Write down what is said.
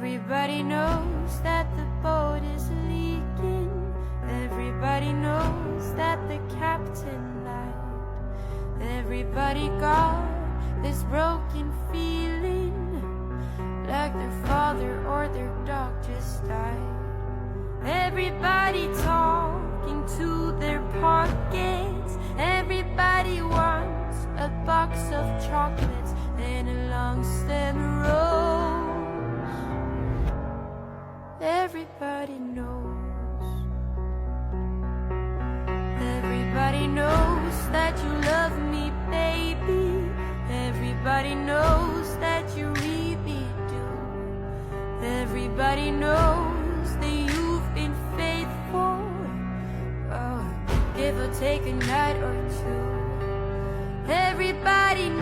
Everybody knows that the boat is leaking. Everybody knows that the captain lied. Everybody got this broken feeling, like their father or their dog just died. Everybody talking to their pockets. Everybody wants a box of chocolates and a long stem rose. Everybody knows. Everybody knows that you love me, baby. Everybody knows that you really do. Everybody knows that you've been faithful. Oh, give or take a night or two. Everybody knows